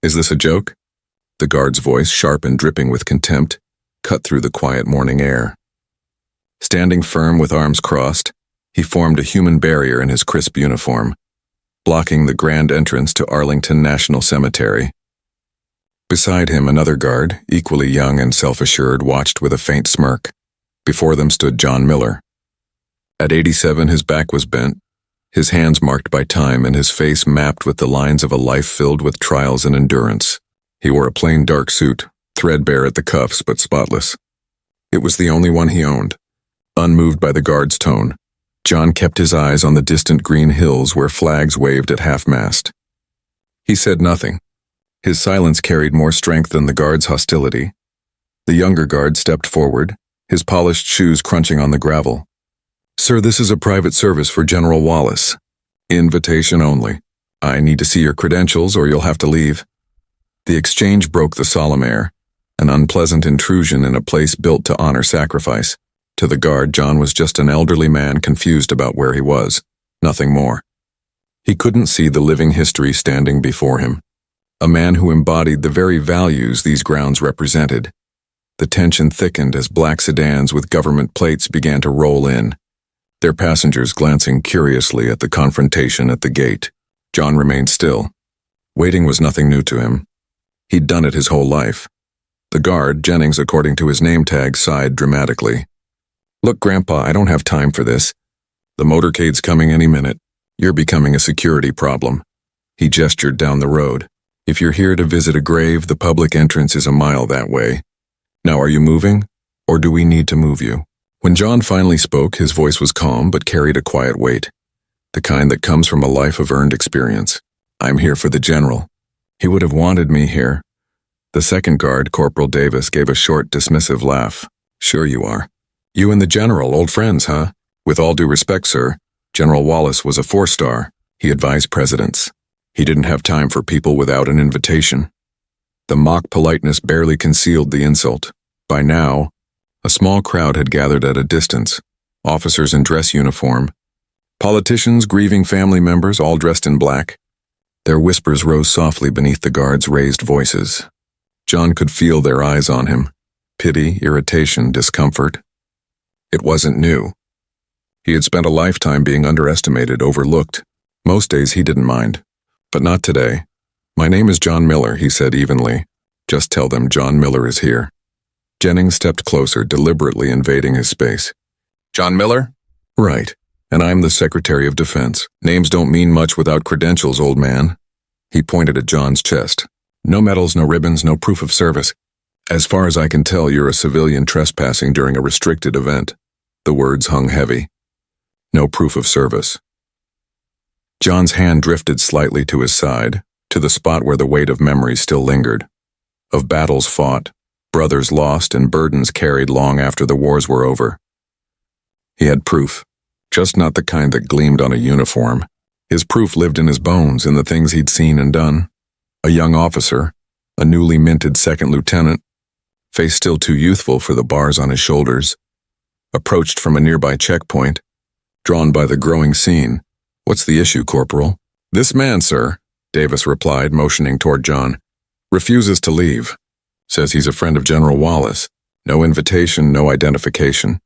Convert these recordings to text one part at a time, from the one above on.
Is this a joke? The guard's voice, sharp and dripping with contempt, cut through the quiet morning air. Standing firm with arms crossed, he formed a human barrier in his crisp uniform, blocking the grand entrance to Arlington National Cemetery. Beside him, another guard, equally young and self-assured, watched with a faint smirk. Before them stood John Miller. At 87, his back was bent, his hands marked by time and his face mapped with the lines of a life filled with trials and endurance. He wore a plain dark suit, threadbare at the cuffs but spotless. It was the only one he owned. Unmoved by the guard's tone, John kept his eyes on the distant green hills where flags waved at half-mast. He said nothing. His silence carried more strength than the guard's hostility. The younger guard stepped forward, his polished shoes crunching on the gravel. "Sir, this is a private service for General Wallace. Invitation only. I need to see your credentials or you'll have to leave." The exchange broke the solemn air, an unpleasant intrusion in a place built to honor sacrifice. To the guard, John was just an elderly man confused about where he was, nothing more. He couldn't see the living history standing before him, a man who embodied the very values these grounds represented. The tension thickened as black sedans with government plates began to roll in, their passengers glancing curiously at the confrontation at the gate. John remained still. Waiting was nothing new to him. He'd done it his whole life. The guard, Jennings according to his name tag, sighed dramatically. "Look, Grandpa, I don't have time for this. The motorcade's coming any minute. You're becoming a security problem." He gestured down the road. "If you're here to visit a grave, the public entrance is a mile that way. Now are you moving, or do we need to move you?" When John finally spoke, his voice was calm but carried a quiet weight, the kind that comes from a life of earned experience. "I'm here for the general. He would have wanted me here." The second guard, Corporal Davis, gave a short, dismissive laugh. "Sure you are. You and the general, old friends, huh? With all due respect, sir, General Wallace was a 4-star. He advised presidents. He didn't have time for people without an invitation." The mock politeness barely concealed the insult. By now, a small crowd had gathered at a distance, officers in dress uniform, politicians, grieving family members, all dressed in black. Their whispers rose softly beneath the guards' raised voices. John could feel their eyes on him. Pity, irritation, discomfort. It wasn't new. He had spent a lifetime being underestimated, overlooked. Most days he didn't mind. But not today. "My name is John Miller," he said evenly. "Just tell them John Miller is here." Jennings stepped closer, deliberately invading his space. "John Miller?" "Right. And I'm the Secretary of Defense. Names don't mean much without credentials, old man." He pointed at John's chest. "No medals, no ribbons, no proof of service. As far as I can tell, you're a civilian trespassing during a restricted event." The words hung heavy. "No proof of service." John's hand drifted slightly to his side, to the spot where the weight of memory still lingered. Of battles fought, brothers lost, and burdens carried long after the wars were over. He had proof, just not the kind that gleamed on a uniform. His proof lived in his bones, in the things he'd seen and done. A young officer, a newly minted second lieutenant, face still too youthful for the bars on his shoulders, approached from a nearby checkpoint, drawn by the growing scene. "What's the issue, Corporal?" "This man, sir," Davis replied, motioning toward John, "refuses to leave. Says he's a friend of General Wallace. No invitation, no identification."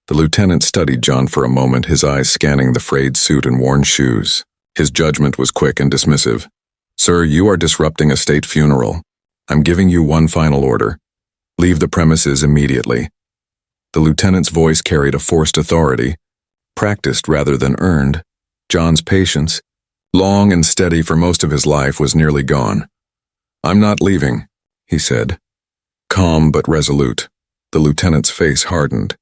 The lieutenant studied John for a moment, his eyes scanning the frayed suit and worn shoes. His judgment was quick and dismissive. "Sir, you are disrupting a state funeral. I'm giving you one final order. Leave the premises immediately." The lieutenant's voice carried a forced authority, practiced rather than earned. John's patience, long and steady for most of his life, was nearly gone. "I'm not leaving," he said. Calm but resolute, the lieutenant's face hardened.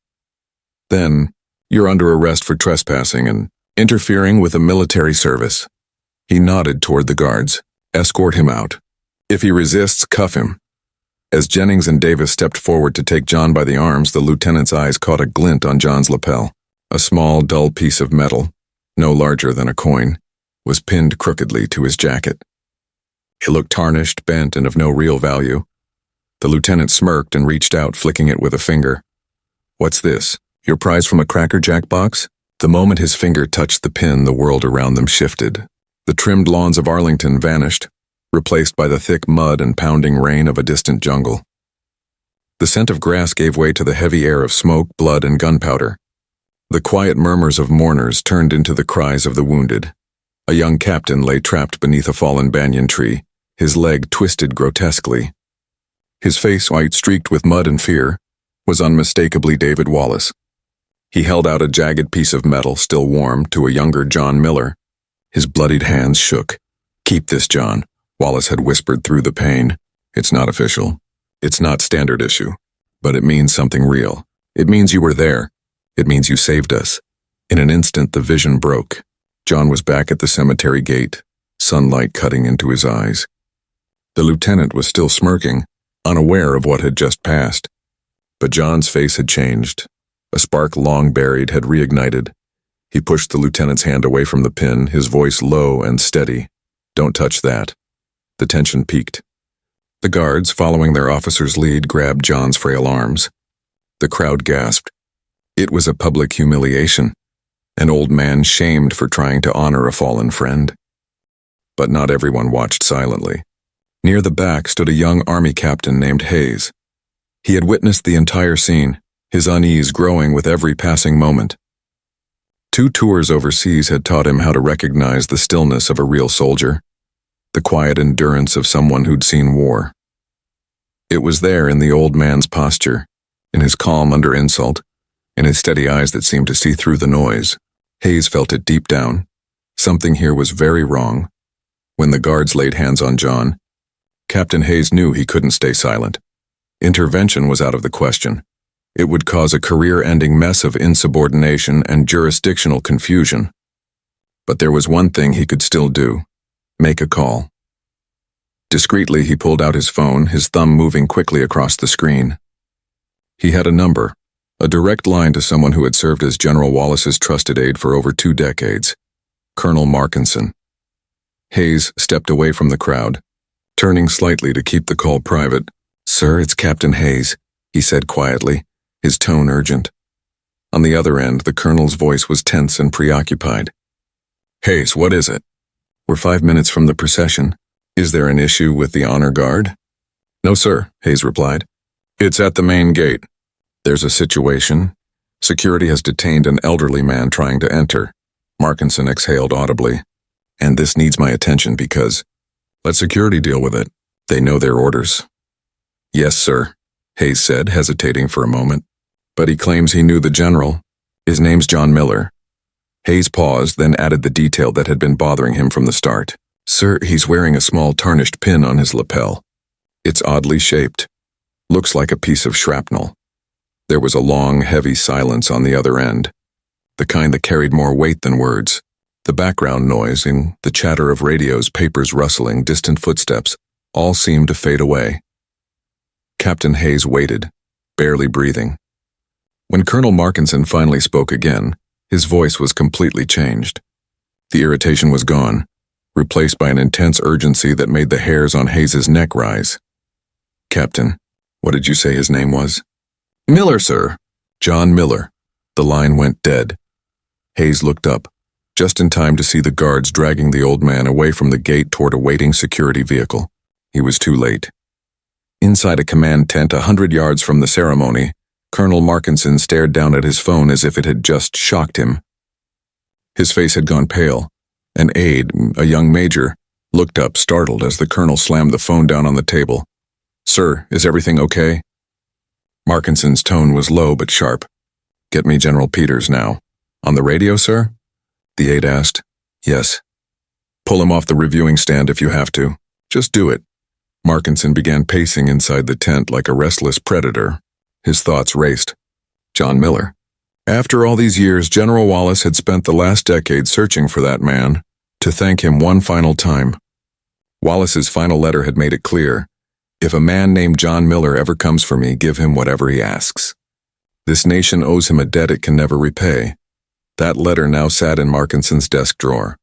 "Then, you're under arrest for trespassing and interfering with a military service." He nodded toward the guards. "Escort him out. If he resists, cuff him." As Jennings and Davis stepped forward to take John by the arms, the lieutenant's eyes caught a glint on John's lapel. A small, dull piece of metal, no larger than a coin, was pinned crookedly to his jacket. It looked tarnished, bent, and of no real value. The lieutenant smirked and reached out, flicking it with a finger. "What's this? Your prize from a Cracker Jack box?" The moment his finger touched the pin, the world around them shifted. The trimmed lawns of Arlington vanished. replaced by the thick mud and pounding rain of a distant jungle. The scent of grass gave way to the heavy air of smoke, blood, and gunpowder. The quiet murmurs of mourners turned into the cries of the wounded. A young captain lay trapped beneath a fallen banyan tree, his leg twisted grotesquely. His face, white streaked with mud and fear, was unmistakably David Wallace. He held out a jagged piece of metal, still warm, to a younger John Miller. His bloodied hands shook. "Keep this, John," Wallace had whispered through the pain. "It's not official. It's not standard issue. But it means something real. It means you were there. It means you saved us." In an instant, the vision broke. John was back at the cemetery gate, sunlight cutting into his eyes. The lieutenant was still smirking, unaware of what had just passed. But John's face had changed. A spark long buried had reignited. He pushed the lieutenant's hand away from the pin, his voice low and steady. "Don't touch that." The tension peaked. The guards, following their officer's lead, grabbed John's frail arms. The crowd gasped. It was a public humiliation. An old man shamed for trying to honor a fallen friend. But not everyone watched silently. Near the back stood a young army captain named Hayes. He had witnessed the entire scene, his unease growing with every passing moment. 2 tours overseas had taught him how to recognize the stillness of a real soldier, the quiet endurance of someone who'd seen war. It was there in the old man's posture, in his calm under insult, in his steady eyes that seemed to see through the noise. Hayes felt it deep down. Something here was very wrong. When the guards laid hands on John, Captain Hayes knew he couldn't stay silent. Intervention was out of the question. It would cause a career-ending mess of insubordination and jurisdictional confusion. But there was one thing he could still do: make a call. Discreetly, he pulled out his phone, his thumb moving quickly across the screen. He had a number, a direct line to someone who had served as General Wallace's trusted aide for over 2 decades, Colonel Markinson. Hayes stepped away from the crowd, turning slightly to keep the call private. "Sir, it's Captain Hayes," he said quietly, his tone urgent. On the other end, the colonel's voice was tense and preoccupied. "Hayes, what is it?" "We're 5 minutes from the procession. Is there an issue with the honor guard?" "No, sir," Hayes replied. "It's at the main gate. There's a situation. Security has detained an elderly man trying to enter." Markinson exhaled audibly. "And this needs my attention because—" "Let security deal with it. They know their orders." "Yes, sir," Hayes said, hesitating for a moment. "But he claims he knew the general. His name's John Miller." Hayes paused, then added the detail that had been bothering him from the start. "Sir, he's wearing a small tarnished pin on his lapel. It's oddly shaped. Looks like a piece of shrapnel." There was a long, heavy silence on the other end, the kind that carried more weight than words. The background noise, the chatter of radios, papers rustling, distant footsteps, all seemed to fade away. Captain Hayes waited, barely breathing. When Colonel Markinson finally spoke again, his voice was completely changed. The irritation was gone, replaced by an intense urgency that made the hairs on Hayes's neck rise. "Captain, what did you say his name was?" "Miller, sir." "John Miller." The line went dead. Hayes looked up, just in time to see the guards dragging the old man away from the gate toward a waiting security vehicle. He was too late. Inside a command tent 100 yards from the ceremony, Colonel Markinson stared down at his phone as if it had just shocked him. His face had gone pale. An aide, a young major, looked up, startled, as the colonel slammed the phone down on the table. "Sir, is everything okay?" Markinson's tone was low but sharp. "Get me General Peters now." "On the radio, sir?" the aide asked. "Yes." "Pull him off the reviewing stand if you have to. Just do it." Markinson began pacing inside the tent like a restless predator. His thoughts raced. John Miller. After all these years, General Wallace had spent the last decade searching for that man, to thank him one final time. Wallace's final letter had made it clear: if a man named John Miller ever comes for me, give him whatever he asks. This nation owes him a debt it can never repay. That letter now sat in Markinson's desk drawer.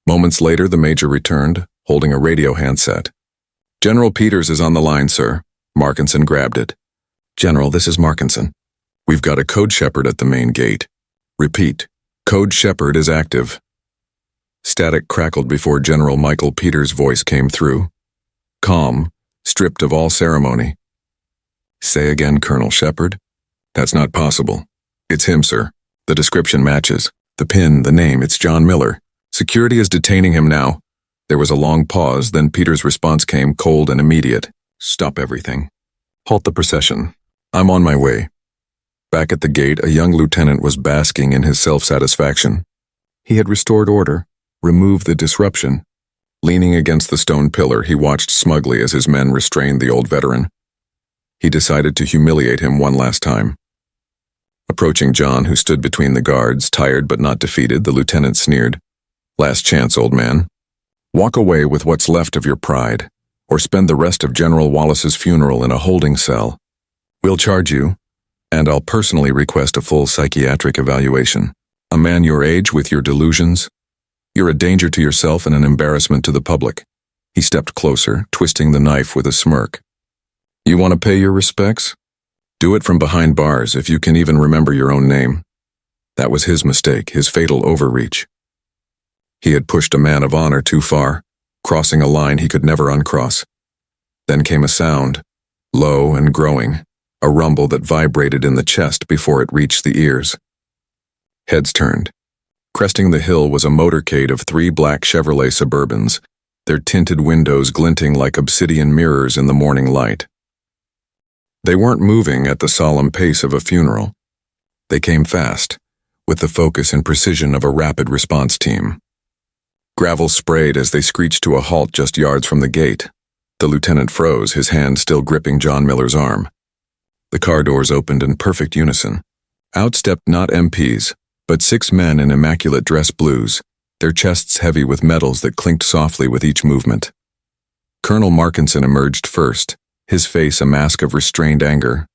Moments later, the major returned, holding a radio handset. "General Peters is on the line, sir." Markinson grabbed it. "General, this is Markinson. We've got a code shepherd at the main gate. Repeat, code shepherd is active." Static crackled before General Michael Peters' voice came through. calm, stripped of all ceremony. "Say again, Colonel Shepard?" "That's not possible." "It's him, sir. The description matches. The pin, the name, it's John Miller. Security is detaining him now." There was a long pause, then Peter's response came, cold and immediate. "Stop everything. Halt the procession. I'm on my way." Back at the gate, a young lieutenant was basking in his self-satisfaction. He had restored order, removed the disruption. Leaning against the stone pillar, he watched smugly as his men restrained the old veteran. He decided to humiliate him one last time. Approaching John, who stood between the guards, tired but not defeated, the lieutenant sneered. "Last chance, old man. Walk away with what's left of your pride, or spend the rest of General Wallace's funeral in a holding cell. We'll charge you, and I'll personally request a full psychiatric evaluation. A man your age with your delusions? You're a danger to yourself and an embarrassment to the public." He stepped closer, twisting the knife with a smirk. "You want to pay your respects? Do it from behind bars if you can even remember your own name." That was his mistake, his fatal overreach. He had pushed a man of honor too far, crossing a line he could never uncross. Then came a sound, low and growing, a rumble that vibrated in the chest before it reached the ears. Heads turned. Cresting the hill was a motorcade of 3 black Chevrolet Suburbans, their tinted windows glinting like obsidian mirrors in the morning light. They weren't moving at the solemn pace of a funeral. They came fast, with the focus and precision of a rapid response team. Gravel sprayed as they screeched to a halt just yards from the gate. The lieutenant froze, his hand still gripping John Miller's arm. The car doors opened in perfect unison. Out stepped not MPs, but 6 men in immaculate dress blues, their chests heavy with medals that clinked softly with each movement. Colonel Markinson emerged first, his face a mask of restrained anger.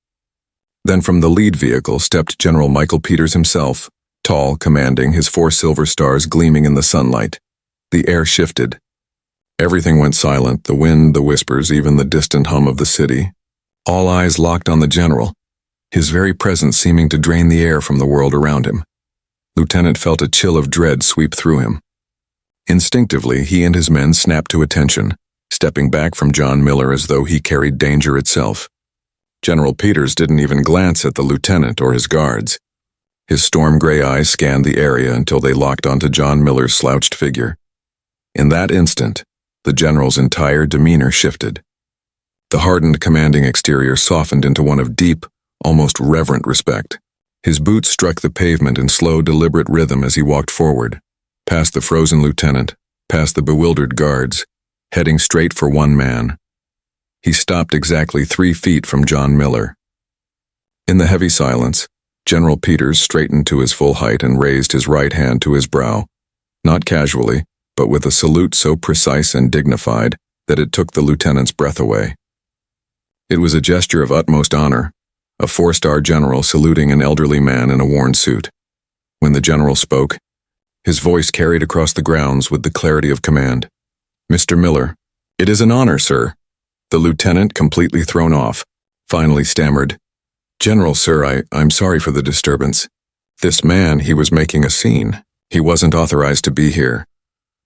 Then from the lead vehicle stepped General Michael Peters himself, tall, commanding, his 4 silver stars gleaming in the sunlight. The air shifted. Everything went silent, the wind, the whispers, even the distant hum of the city. All eyes locked on the general, his very presence seeming to drain the air from the world around him. Lieutenant felt a chill of dread sweep through him. Instinctively, he and his men snapped to attention, stepping back from John Miller as though he carried danger itself. General Peters didn't even glance at the lieutenant or his guards. His storm-gray eyes scanned the area until they locked onto John Miller's slouched figure. In that instant, the general's entire demeanor shifted. The hardened, commanding exterior softened into one of deep, almost reverent respect. His boots struck the pavement in slow, deliberate rhythm as he walked forward, past the frozen lieutenant, past the bewildered guards, heading straight for one man. He stopped exactly 3 feet from John Miller. In the heavy silence, General Peters straightened to his full height and raised his right hand to his brow, not casually, but with a salute so precise and dignified that it took the lieutenant's breath away. It was a gesture of utmost honor, a 4-star general saluting an elderly man in a worn suit. When the general spoke, his voice carried across the grounds with the clarity of command. "Mr. Miller." "It is an honor, sir." The lieutenant, completely thrown off, finally stammered, "General, sir, I'm sorry for the disturbance. This man, he was making a scene. He wasn't authorized to be here."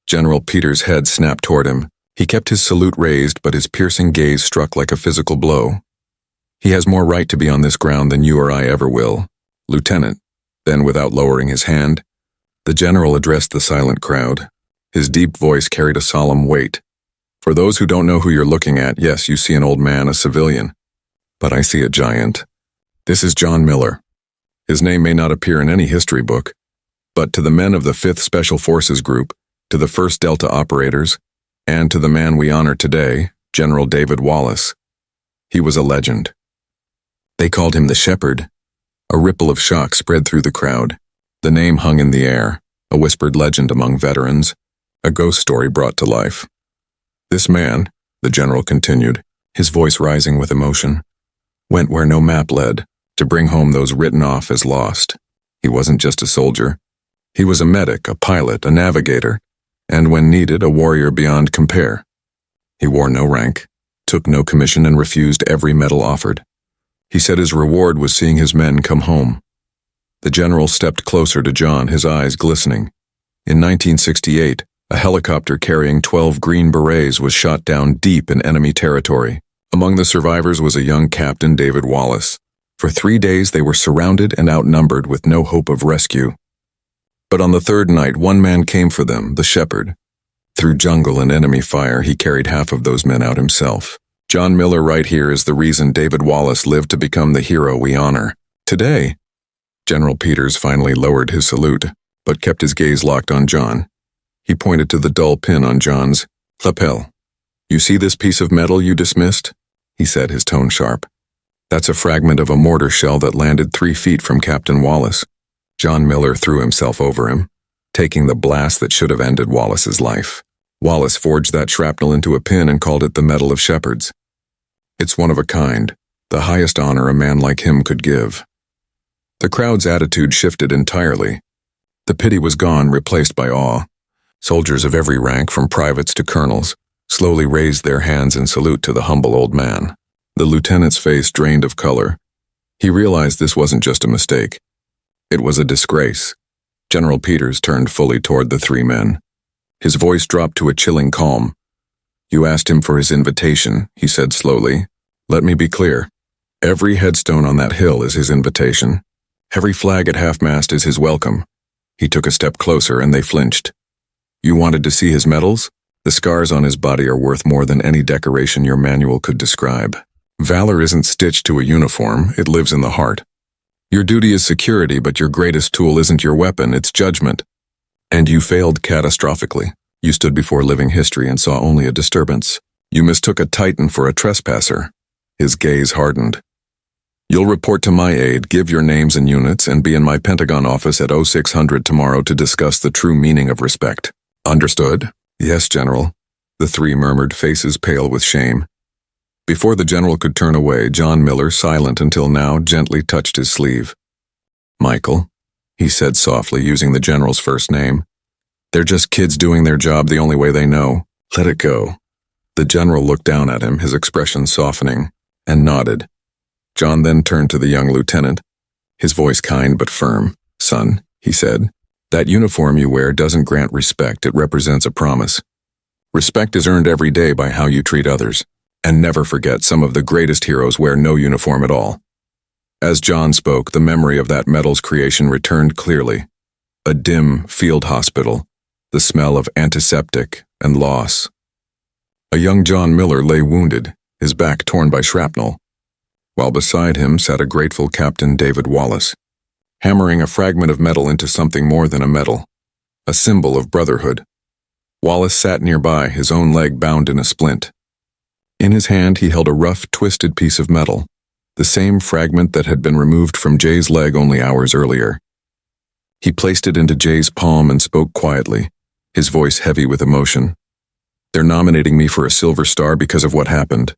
General Peters' head snapped toward him. He kept his salute raised, but his piercing gaze struck like a physical blow. "He has more right to be on this ground than you or I ever will, Lieutenant." Then, without lowering his hand, the general addressed the silent crowd. His deep voice carried a solemn weight. "For those who don't know who you're looking at, yes, you see an old man, a civilian. But I see a giant. This is John Miller. His name may not appear in any history book, but to the men of the 5th Special Forces Group, to the 1st Delta operators, and to the man we honor today, General David Wallace, he was a legend. They called him the Shepherd. A ripple of shock spread through the crowd. The name hung in the air, a whispered legend among veterans, a ghost story brought to life. "This man," the general continued, his voice rising with emotion, "went where no map led, to bring home those written off as lost. He wasn't just a soldier. He was a medic, a pilot, a navigator, and when needed, a warrior beyond compare. He wore no rank, took no commission, and refused every medal offered. He said his reward was seeing his men come home." The general stepped closer to John, his eyes glistening. "In 1968, A helicopter carrying 12 Green Berets was shot down deep in enemy territory. Among the survivors was a young Captain David Wallace. For 3 days they were surrounded and outnumbered with no hope of rescue. But on the third night, one man came for them, the Shepherd. Through jungle and enemy fire, he carried half of those men out himself. John Miller right here is the reason David Wallace lived to become the hero we honor. Today, General Peters finally lowered his salute, but kept his gaze locked on John. He pointed to the dull pin on John's lapel. "You see this piece of metal you dismissed?" he said, his tone sharp. "That's a fragment of a mortar shell that landed 3 feet from Captain Wallace." John Miller threw himself over him, taking the blast that should have ended Wallace's life. Wallace forged that shrapnel into a pin and called it the Medal of Shepherds. It's one of a kind, the highest honor a man like him could give. The crowd's attitude shifted entirely. The pity was gone, replaced by awe. Soldiers of every rank, from privates to colonels, slowly raised their hands in salute to the humble old man. The lieutenant's face drained of color. He realized this wasn't just a mistake. It was a disgrace. General Peters turned fully toward the 3 men. His voice dropped to a chilling calm. "You asked him for his invitation," he said slowly. "Let me be clear. Every headstone on that hill is his invitation. Every flag at half-mast is his welcome." He took a step closer and they flinched. "You wanted to see his medals? The scars on his body are worth more than any decoration your manual could describe. Valor isn't stitched to a uniform, it lives in the heart. Your duty is security, but your greatest tool isn't your weapon, it's judgment. And you failed catastrophically. You stood before living history and saw only a disturbance. You mistook a Titan for a trespasser." His gaze hardened. "You'll report to my aide, give your names and units, and be in my Pentagon office at 0600 tomorrow to discuss the true meaning of respect." "Understood?" "Yes, General," the 3 murmured, faces pale with shame. Before the general could turn away, John Miller, silent until now, gently touched his sleeve. "Michael," he said softly, using the general's first name. "They're just kids doing their job the only way they know. Let it go." The general looked down at him, his expression softening, and nodded. John then turned to the young lieutenant, his voice kind but firm. "Son," he said, "that uniform you wear doesn't grant respect, it represents a promise. Respect is earned every day by how you treat others. And never forget, some of the greatest heroes wear no uniform at all." As John spoke, the memory of that medal's creation returned clearly. A dim field hospital, the smell of antiseptic and loss. A young John Miller lay wounded, his back torn by shrapnel, while beside him sat a grateful Captain David Wallace, hammering a fragment of metal into something more than a medal, a symbol of brotherhood. Wallace sat nearby, his own leg bound in a splint. In his hand he held a rough, twisted piece of metal, the same fragment that had been removed from Jay's leg only hours earlier. He placed it into Jay's palm and spoke quietly, his voice heavy with emotion. "They're nominating me for a Silver Star because of what happened,"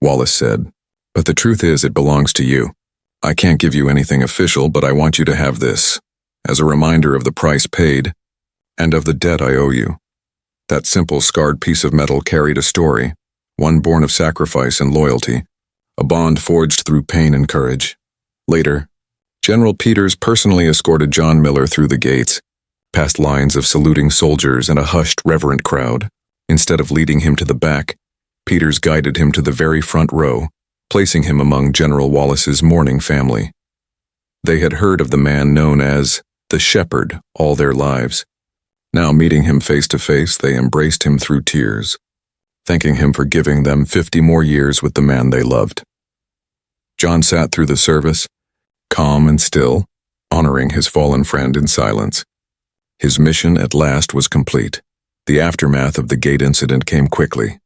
Wallace said. "But the truth is it belongs to you. I can't give you anything official, but I want you to have this, as a reminder of the price paid, and of the debt I owe you." That simple, scarred piece of metal carried a story, one born of sacrifice and loyalty, a bond forged through pain and courage. Later, General Peters personally escorted John Miller through the gates, past lines of saluting soldiers and a hushed, reverent crowd. Instead of leading him to the back, Peters guided him to the very front row, placing him among General Wallace's mourning family. They had heard of the man known as the Shepherd all their lives. Now, meeting him face to face, they embraced him through tears, thanking him for giving them 50 more years with the man they loved. John sat through the service, calm and still, honoring his fallen friend in silence. His mission at last was complete. The aftermath of the gate incident came quickly.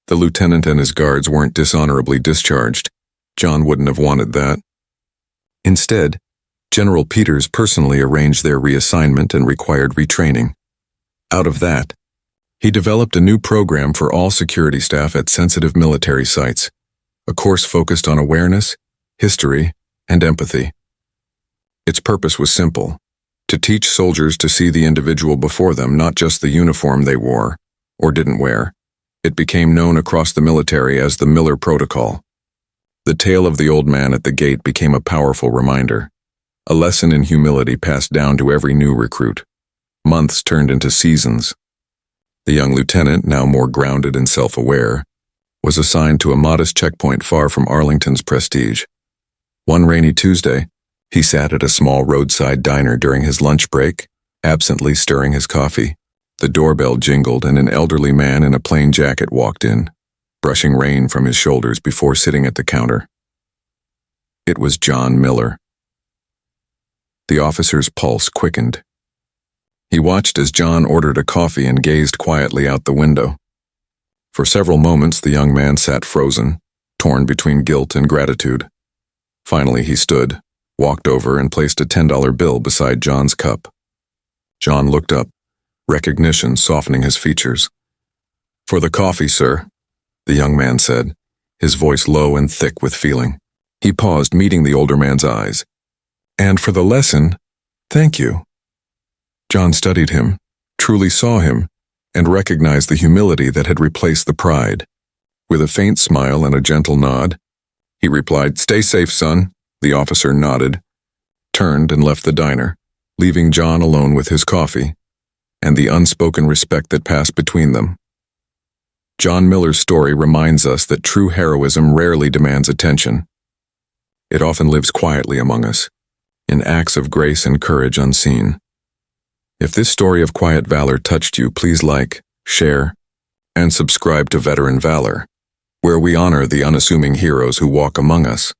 The lieutenant and his guards weren't dishonorably discharged. John wouldn't have wanted that. Instead, General Peters personally arranged their reassignment and required retraining. Out of that, he developed a new program for all security staff at sensitive military sites, a course focused on awareness, history, and empathy. Its purpose was simple: to teach soldiers to see the individual before them, not just the uniform they wore or didn't wear. It became known across the military as the Miller Protocol. The tale of the old man at the gate became a powerful reminder, a lesson in humility passed down to every new recruit. Months turned into seasons. The young lieutenant, now more grounded and self-aware, was assigned to a modest checkpoint far from Arlington's prestige. One rainy Tuesday, he sat at a small roadside diner during his lunch break, absently stirring his coffee. The doorbell jingled and an elderly man in a plain jacket walked in, brushing rain from his shoulders before sitting at the counter. It was John Miller. The officer's pulse quickened. He watched as John ordered a coffee and gazed quietly out the window. For several moments, the young man sat frozen, torn between guilt and gratitude. Finally, he stood, walked over, and placed a $10 bill beside John's cup. John looked up, recognition softening his features. "For the coffee, sir," the young man said, his voice low and thick with feeling. He paused, meeting the older man's eyes. "And for the lesson, thank you." John studied him, truly saw him, and recognized the humility that had replaced the pride. With a faint smile and a gentle nod, he replied, "Stay safe, son." The officer nodded, turned and left the diner, leaving John alone with his coffee and the unspoken respect that passed between them. John Miller's story reminds us that true heroism rarely demands attention. It often lives quietly among us, in acts of grace and courage unseen. If this story of quiet valor touched you, please like, share, and subscribe to Veteran Valor, where we honor the unassuming heroes who walk among us.